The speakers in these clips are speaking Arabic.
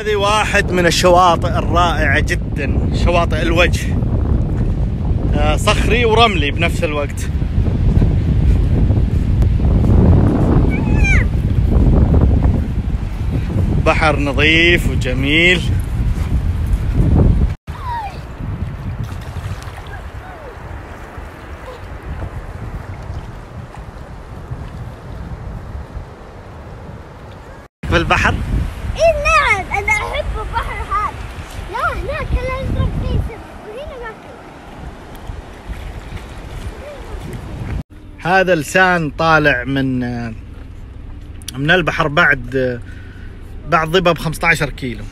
هذه واحد من الشواطئ الرائعة جدا، شواطئ الوجه، صخري ورملي بنفس الوقت. بحر نظيف وجميل. في البحر؟ اي نعم، انا احب البحر هذا. لا هناك الازرق فيه سمك وهنا ما فيه. هذا لسان طالع من البحر بعد ضباب 15 كيلو.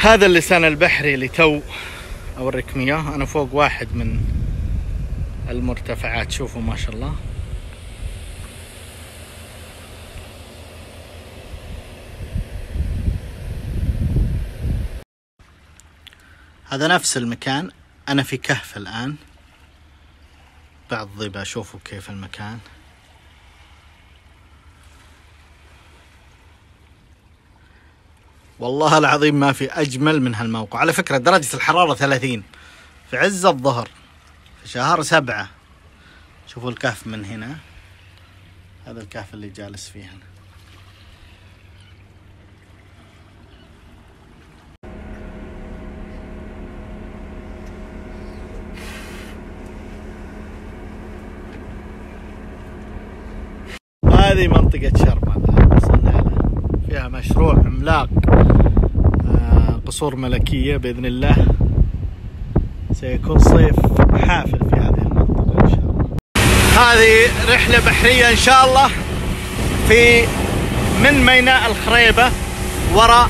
هذا اللسان البحري اللي تو اوريكم اياه. انا فوق واحد من المرتفعات، شوفوا ما شاء الله. هذا نفس المكان، انا في كهف الان بعد ضبا. شوفوا كيف المكان. والله العظيم ما في أجمل من هالموقع. على فكرة درجة الحرارة 30 في عز الظهر في شهر 7. شوفوا الكهف من هنا، هذا الكهف اللي جالس فيه هنا. هذه منطقة شرم وصلنا لها، فيها مشروع عملاق، قصور ملكية بإذن الله. سيكون صيف حافل في هذه المنطقة إن شاء الله. هذه رحلة بحرية إن شاء الله من ميناء الخريبة وراء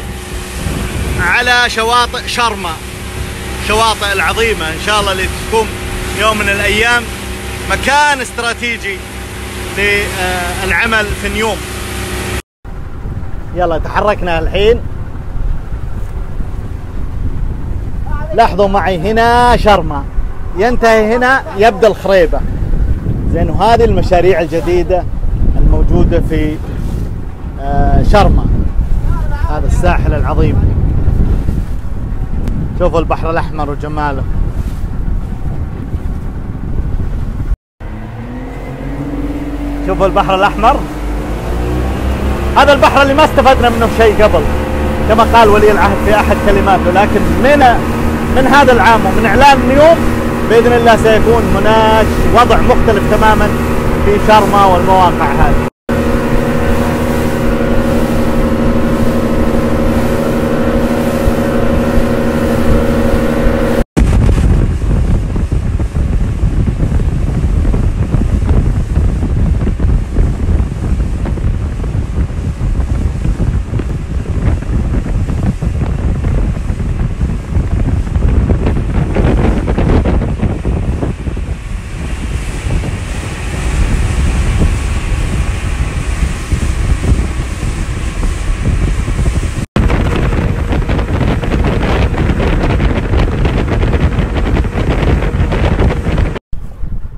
على شواطئ شرمة، شواطئ العظيمة إن شاء الله اللي تكون يوم من الأيام مكان استراتيجي للعمل في نيوم. يلا تحركنا الحين. لاحظوا معي هنا شرمة، ينتهي هنا يبدأ الخريبة. زين، وهذه المشاريع الجديدة الموجودة في شرمة، هذا الساحل العظيم. شوفوا البحر الأحمر وجماله. شوفوا البحر الأحمر، هذا البحر اللي ما استفدنا منه شيء قبل كما قال ولي العهد في أحد كلماته، لكن من هذا العام ومن إعلان نيوم بإذن الله سيكون هناك وضع مختلف تماما في شرمة والمواقع هذه.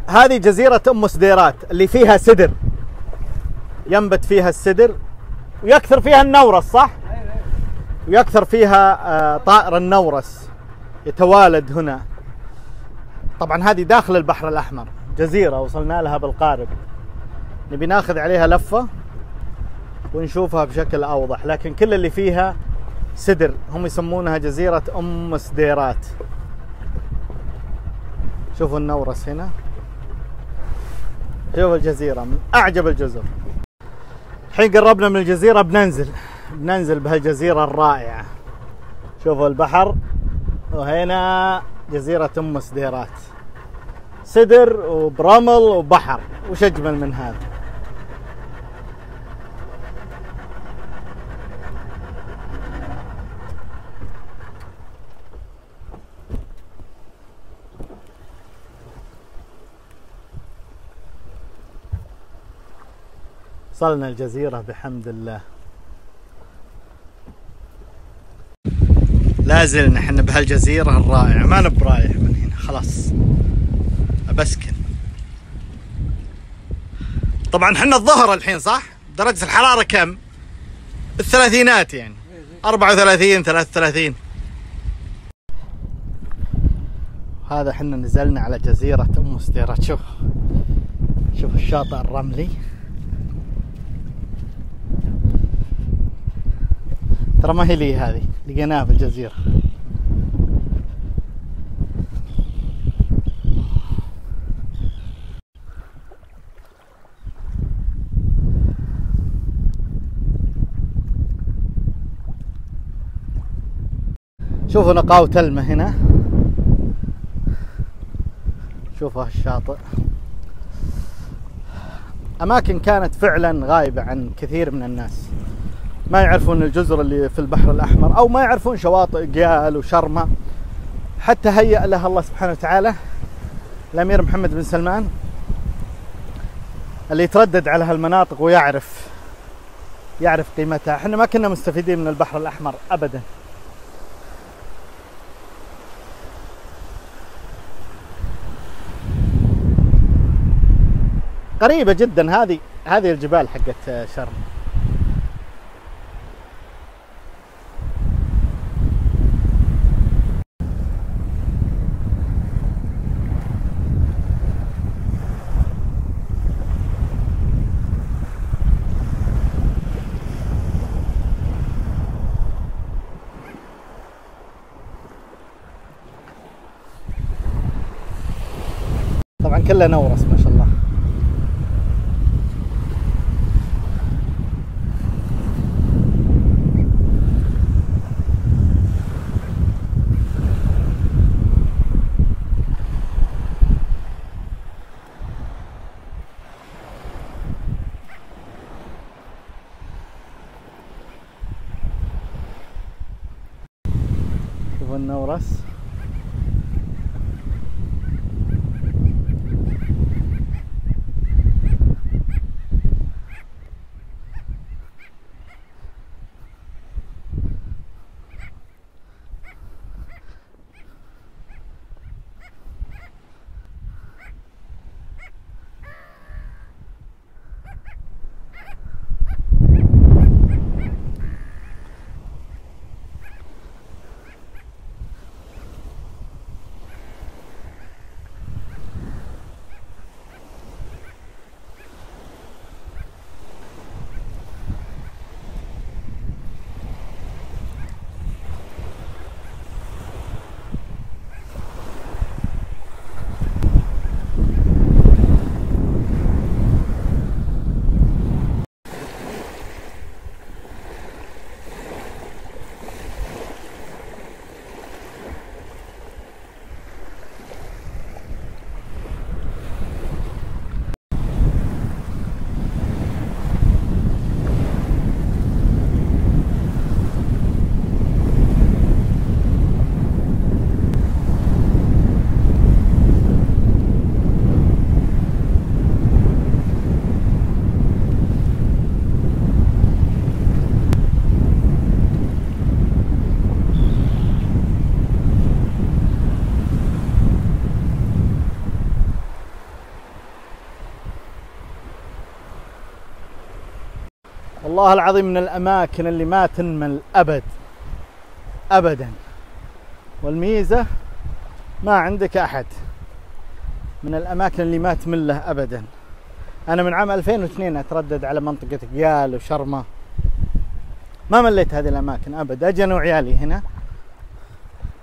هذه جزيرة أم سديرات اللي فيها سدر، ينبت فيها السدر ويكثر فيها النورس، صح؟ ويكثر فيها طائر النورس يتوالد هنا. طبعا هذه داخل البحر الأحمر، جزيرة وصلنا لها بالقارب، نبي ناخذ عليها لفة ونشوفها بشكل أوضح. لكن كل اللي فيها سدر، هم يسمونها جزيرة أم سديرات. شوفوا النورس هنا، شوفوا الجزيرة من أعجب الجزر. الحين قربنا من الجزيرة، بننزل بهالجزيرة الرائعة. شوفوا البحر، وهنا جزيرة أم سديرات، سدر وبرمل وبحر، وش أجمل من هذا؟ وصلنا الجزيرة بحمد الله. لازلنا احنا بهالجزيرة الرائعة، ما نبرايح من هنا خلاص أبسكن. طبعا احنا الظهر الحين صح؟ درجة الحرارة كم؟ الثلاثينات يعني 34 33. هذا احنا نزلنا على جزيرة أم ستيرات. شوف الشاطئ الرملي، ترى ما هي لي هذه، لقيناها في الجزيرة. شوفوا نقاوة الماء هنا، شوفوا الشاطئ. أماكن كانت فعلا غايبة عن كثير من الناس، ما يعرفون الجزر اللي في البحر الأحمر، أو ما يعرفون شواطئ قيال وشرمة. حتى هيأ لها الله سبحانه وتعالى الأمير محمد بن سلمان اللي يتردد على هالمناطق ويعرف قيمتها. احنا ما كنا مستفيدين من البحر الأحمر أبدا. قريبة جدا هذه الجبال حقت شرم. طبعا كله نورس ما شاء الله. شوفوا النورس. والله العظيم من الأماكن اللي ما تنمل أبدا. والميزة ما عندك أحد، من الأماكن اللي ما تمله أبدا. أنا من عام 2002 أتردد على منطقة قيال وشرمة، ما مليت هذه الأماكن أبدا. أجي أنا وعيالي هنا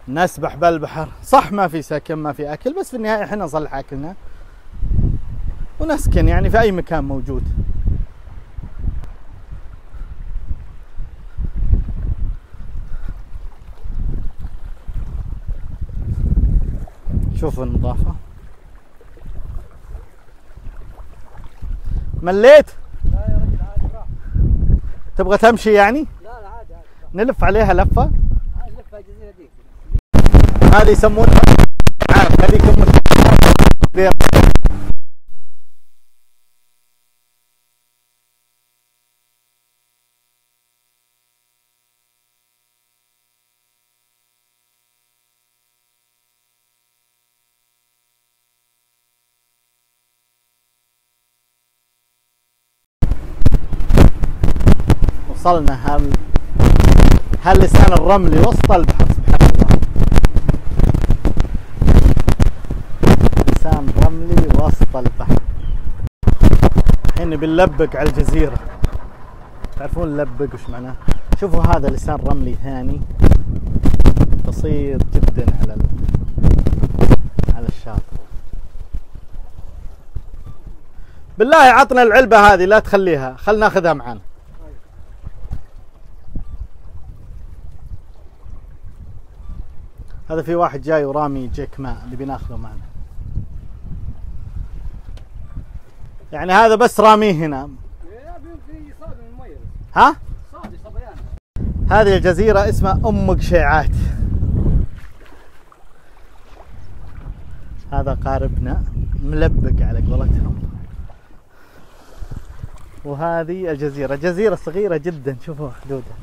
نسبح بالبحر، صح ما في سكن ما في أكل، بس في النهاية إحنا نصلح أكلنا ونسكن يعني في أي مكان موجود. شوفوا النظافة. مليت؟ لا يا رجل عادي راح. تبغى تمشي يعني؟ لا عادي نلف عليها لفة؟ عادي لف الجزيرة ديك. هذه يسمونها عارف هذيك وصلنا هاللسان الرملي وسط البحر. سبحان الله، لسان رملي وسط البحر. الحين بنلبق على الجزيرة. تعرفون نلبق وش معناه؟ شوفوا هذا لسان رملي ثاني بسيط جدا على الشاطئ. بالله عطنا العلبة هذه، لا تخليها، خلنا ناخذها معانا. هذا في واحد جاي ورامي جيك ماء اللي بناخذه معنا. يعني هذا بس راميه هنا. ها؟ هذه الجزيرة اسمها أم قشيعات. هذا قاربنا ملبق على قولتهم. وهذه الجزيرة، جزيرة صغيرة جدا، شوفوا حدودها.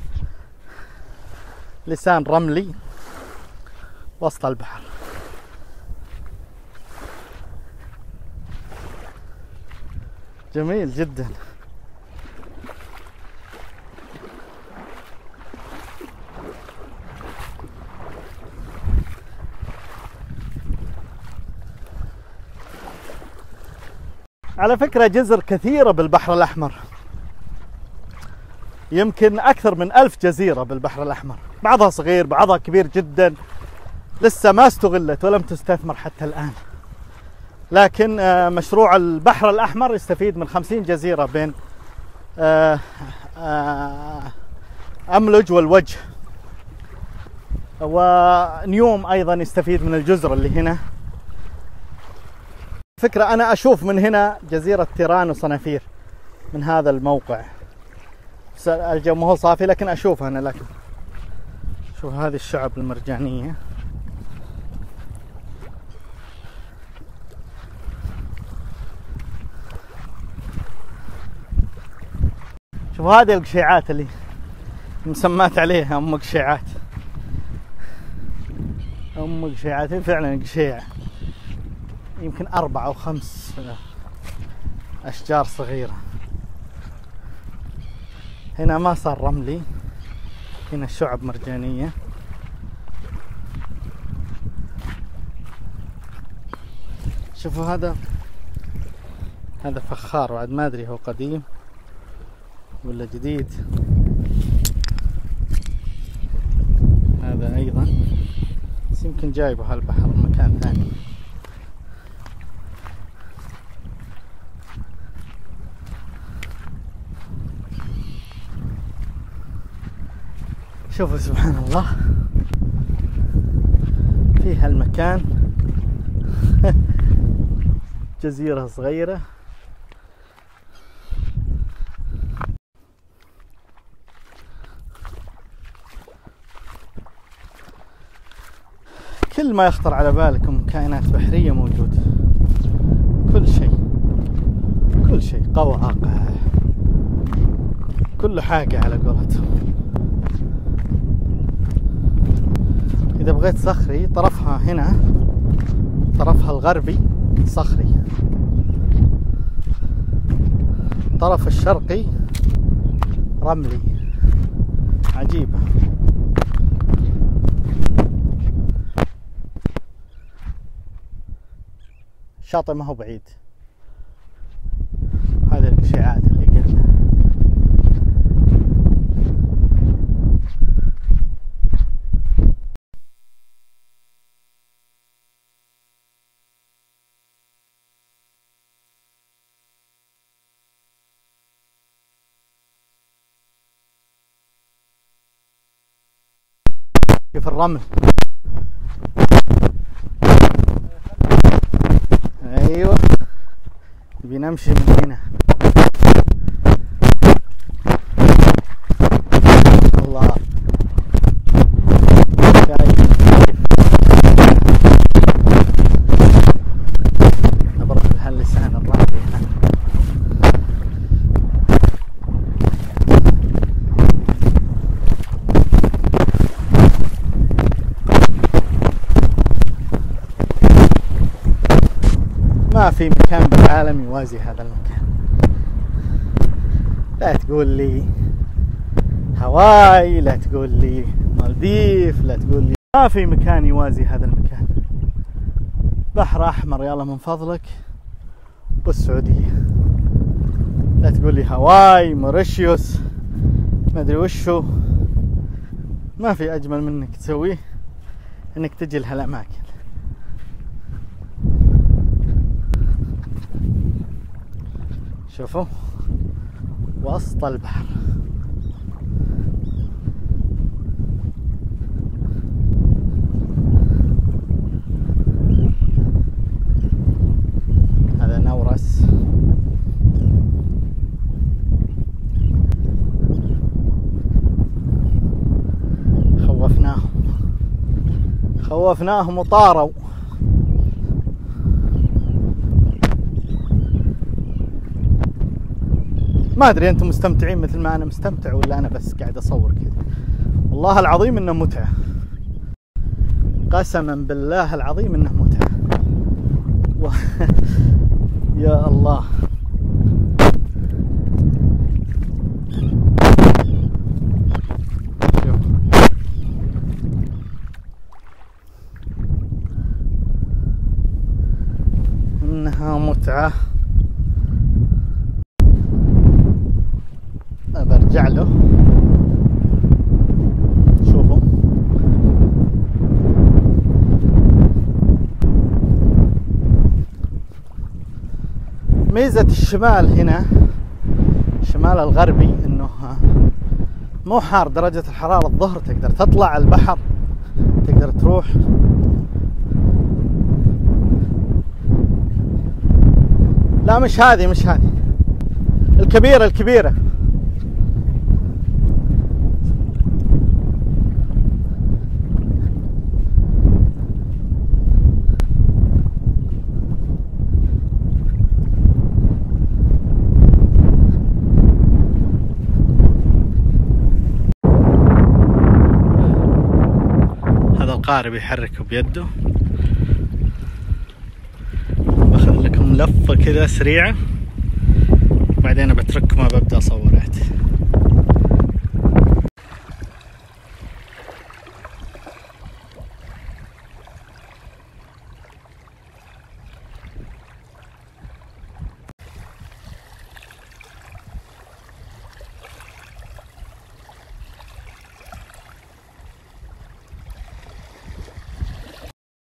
لسان رملي وسط البحر. جميل جدا. على فكرة جزر كثيرة بالبحر الأحمر، يمكن أكثر من 1000 جزيرة بالبحر الأحمر، بعضها صغير بعضها كبير جدا، لسه ما استغلت ولم تستثمر حتى الآن. لكن مشروع البحر الأحمر يستفيد من 50 جزيرة بين أملج والوجه، ونيوم أيضا يستفيد من الجزر اللي هنا. فكرة أنا أشوف من هنا جزيرة تيران وصنافير من هذا الموقع. الجو ما هو صافي لكن أشوفها أنا. لكن شوف هذه الشعب المرجانية. شوف هذه القشيعات اللي مسمات عليها أم قشيعات. أم قشيعات فعلا قشيع، يمكن 4 أو 5 أشجار صغيرة. هنا ما صار رملي، هنا شعب مرجانية. شوفوا هذا فخار بعد، ما أدري هو قديم ولا جديد. هذا أيضا بس يمكن جايبه هالبحر من مكان ثاني. شوفوا سبحان الله في هالمكان جزيرة صغيرة. كل ما يخطر على بالكم كائنات بحرية موجود، كل شيء قواقع، كل حاجة على قولتهم. إذا بغيت صخري طرفها هنا، طرفها الغربي صخري، الطرف الشرقي رملي. عجيبة. الشاطئ ما هو بعيد. هذه القشيعات اللي قلنا. كيف الرمل. ايوه بنمشي من هنا. الله نبرح بهاللسان الرملي. ما في مكان بالعالم يوازي هذا المكان. لا تقول لي هواي لا تقول لي مالديف، لا تقول لي ما في مكان يوازي هذا المكان. بحر أحمر يلا من فضلك بالسعودية. لا تقول لي هواي موريشيوس ما ادري وشو، ما في اجمل منك تسويه انك تجي لهالاماكن. شوفوا وسط البحر. هذا نورس. خوفناهم وطاروا. ما ادري انتم مستمتعين مثل ما انا مستمتع ولا انا بس قاعد اصور كذا. والله العظيم انه متعة، قسما بالله العظيم انه متعة. يا الله. انها متعة. برجع له. شوفوا ميزة الشمال هنا، الشمال الغربي، انه مو حار. درجة الحرارة الظهر تقدر تطلع البحر، تقدر تروح. لا مش هذه، مش هذه الكبيرة، الكبيرة. هذا القارب يحركه بيده. باخذ لكم لفة كذا سريعة بعدين بترككم ببدأ اصور عاد.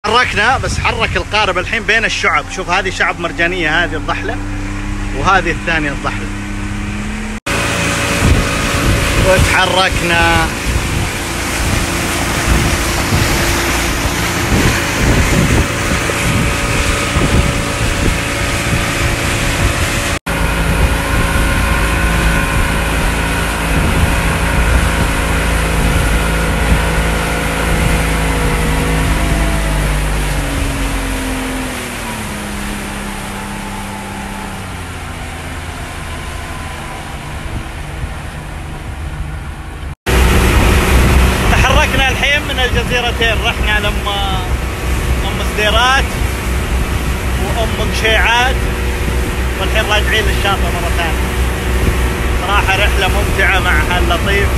حركنا بس حرك القارب الحين بين الشعب. شوف هذه شعب مرجانية، هذه الضحلة وهذه الثانية الضحلة، وتحركنا. من الجزيرتين رحنا لأم سديرات وأم قشيعات، والحين راجعين للشاطئ مرة ثانية. صراحة رحلة ممتعة مع أهل لطيف.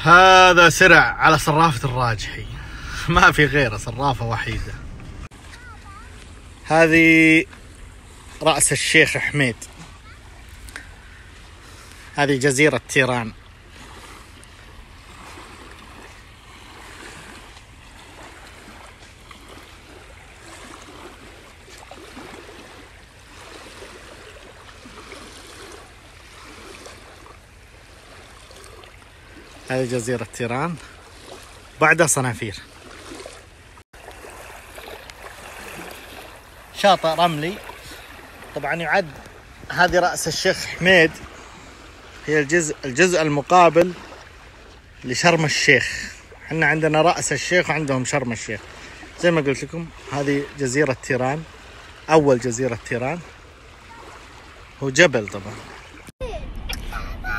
هذا سرع على صرافة الراجحي، ما في غيره، صرافة وحيدة. هذه رأس الشيخ حميد، هذه جزيرة تيران. هذه جزيرة تيران، بعدها صنافير. شاطئ رملي طبعا يعد. هذه رأس الشيخ حميد، هي الجزء المقابل لشرم الشيخ. احنا عندنا رأس الشيخ وعندهم شرم الشيخ. زي ما قلت لكم هذه جزيرة تيران، أول جزيرة تيران، هو جبل طبعا.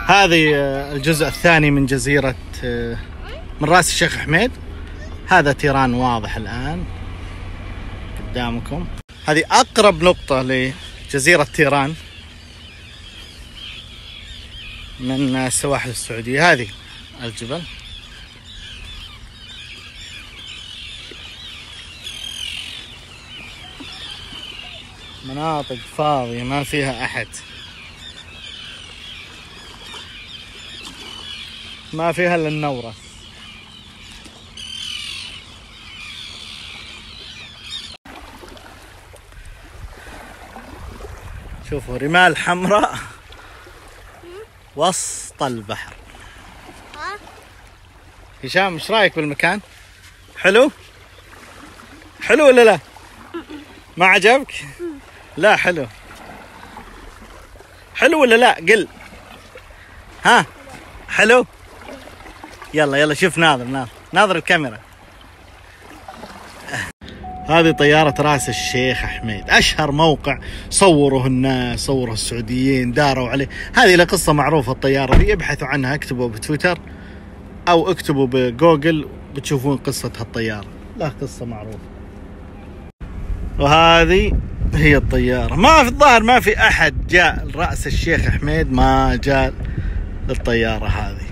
هذه الجزء الثاني من جزيرة، من رأس الشيخ حميد. هذا تيران واضح الآن قدامكم. هذه أقرب نقطة لجزيرة تيران من السواحل السعودية. هذه الجبل، مناطق فاضية ما فيها أحد، ما فيها إلا النورس. شوفوا رمال حمراء وسط البحر. هشام ايش رايك بالمكان؟ حلو؟ حلو ولا لا؟ ما عجبك؟ لا حلو. حلو ولا لا؟ قل. ها؟ حلو؟ يلا يلا شوف ناظر الكاميرا. هذه طيارة راس الشيخ حميد، أشهر موقع صوره الناس، صوره السعوديين، داروا عليه. هذه له قصة معروفة الطيارة دي، ابحثوا عنها، اكتبوا بتويتر أو اكتبوا بجوجل بتشوفون قصة هالطيارة، له قصة معروفة. وهذه هي الطيارة. ما في الظاهر ما في أحد جاء رأس الشيخ حميد ما جاء للطيارة هذه.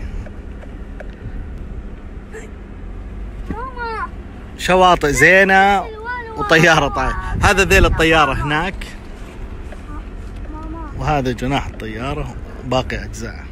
شواطئ زينة وطيارة طايرة. هذا ذيل الطيارة هناك، وهذا جناح الطيارة باقي أجزاء.